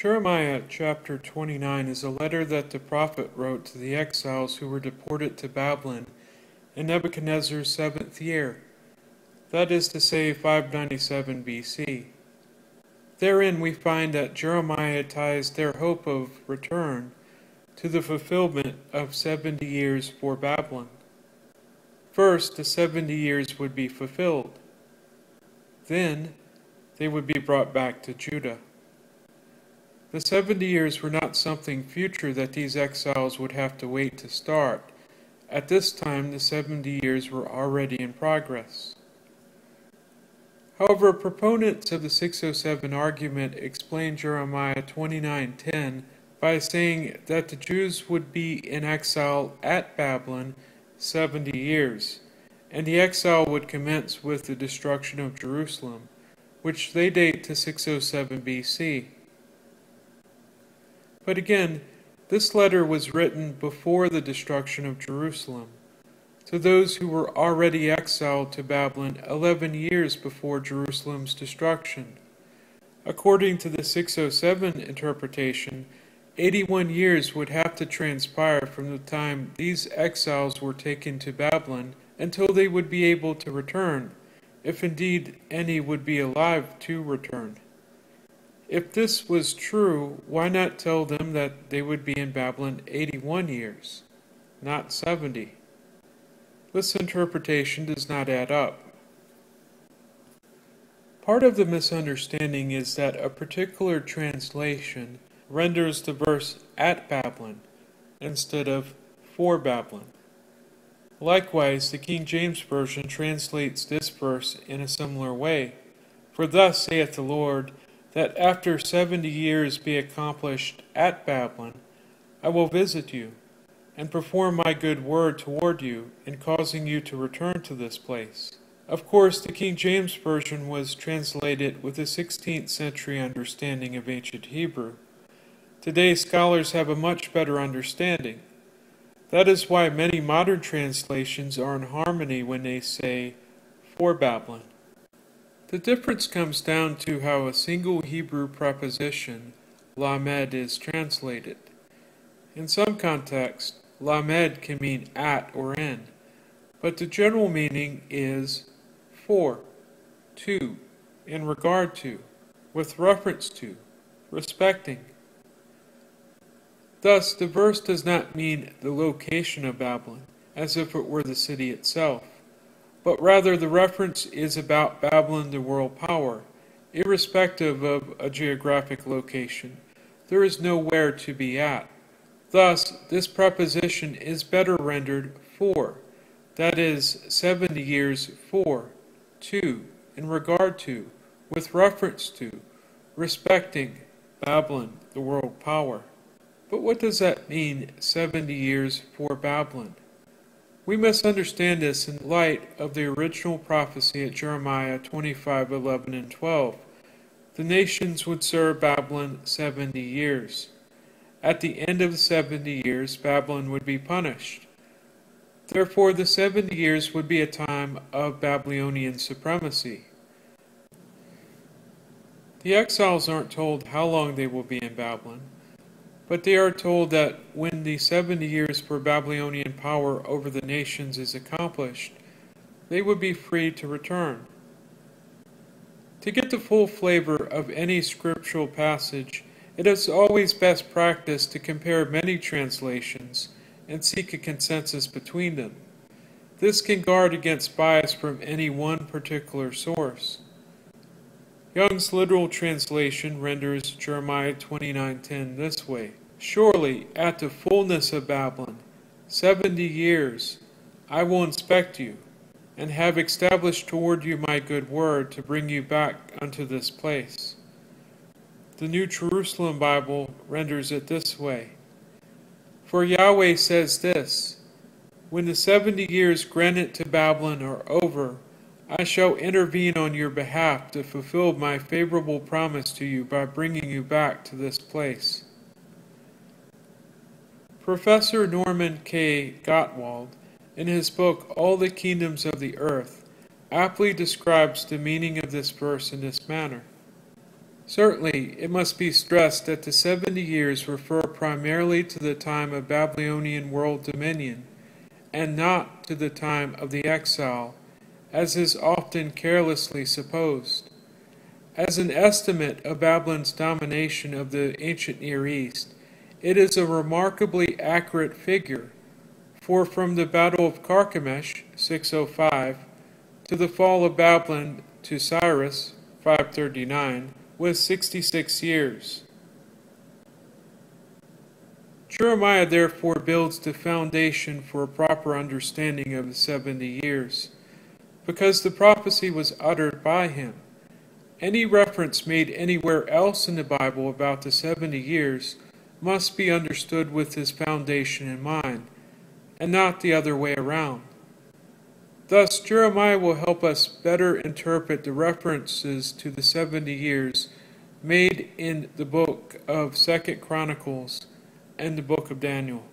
Jeremiah chapter 29 is a letter that the prophet wrote to the exiles who were deported to Babylon in Nebuchadnezzar's 7th year, that is to say 597 BC. Therein we find that Jeremiah ties their hope of return to the fulfillment of 70 years for Babylon. First, the 70 years would be fulfilled. Then, they would be brought back to Judah. The 70 years were not something future that these exiles would have to wait to start. At this time, the 70 years were already in progress. However, proponents of the 607 argument explain Jeremiah 29:10 by saying that the Jews would be in exile at Babylon 70 years, and the exile would commence with the destruction of Jerusalem, which they date to 607 BC. But again, this letter was written before the destruction of Jerusalem, to those who were already exiled to Babylon 11 years before Jerusalem's destruction. According to the 607 interpretation, 81 years would have to transpire from the time these exiles were taken to Babylon until they would be able to return, if indeed any would be alive to return. If this was true, why not tell them that they would be in Babylon 81 years, not 70? This interpretation does not add up. Part of the misunderstanding is that a particular translation renders the verse at Babylon instead of for Babylon. Likewise, the King James Version translates this verse in a similar way. For thus saith the Lord, that after 70 years be accomplished at Babylon, I will visit you, and perform my good word toward you, in causing you to return to this place. Of course, the King James Version was translated with a 16th century understanding of ancient Hebrew. Today, scholars have a much better understanding. That is why many modern translations are in harmony when they say, for Babylon. The difference comes down to how a single Hebrew preposition, Lamedh, is translated. In some contexts, Lamedh can mean at or in, but the general meaning is for, to, in regard to, with reference to, respecting. Thus, the verse does not mean the location of Babylon, as if it were the city itself, but rather the reference is about Babylon, the world power. Irrespective of a geographic location, there is nowhere to be at. Thus, this preposition is better rendered for, that is, 70 years for, to, in regard to, with reference to, respecting Babylon, the world power. But what does that mean, 70 years for Babylon? We must understand this in light of the original prophecy at Jeremiah 25:11 and 12. The nations would serve Babylon 70 years. At the end of the 70 years, Babylon would be punished. Therefore, the 70 years would be a time of Babylonian supremacy. The exiles aren't told how long they will be in Babylon, but they are told that when the 70 years for Babylonian power over the nations is accomplished, they would be free to return. To get the full flavor of any scriptural passage, it is always best practice to compare many translations and seek a consensus between them. This can guard against bias from any one particular source. Young's literal translation renders Jeremiah 29:10 this way: Surely, at the fullness of Babylon, 70 years, I will inspect you, and have established toward you my good word to bring you back unto this place. The New Jerusalem Bible renders it this way: For Yahweh says this, When the 70 years granted to Babylon are over, I shall intervene on your behalf to fulfill my favorable promise to you by bringing you back to this place. Professor Norman K. Gottwald, in his book All the Kingdoms of the Earth, aptly describes the meaning of this verse in this manner. Certainly, it must be stressed that the 70 years refer primarily to the time of Babylonian world dominion, and not to the time of the exile, as is often carelessly supposed. As an estimate of Babylon's domination of the ancient Near East, it is a remarkably accurate figure, for from the Battle of Carchemish, 605, to the fall of Babylon to Cyrus, 539, was 66 years. Jeremiah therefore builds the foundation for a proper understanding of the 70 years, because the prophecy was uttered by him. Any reference made anywhere else in the Bible about the 70 years must be understood with this foundation in mind, and not the other way around. Thus, Jeremiah will help us better interpret the references to the 70 years made in the book of 2 Chronicles and the book of Daniel.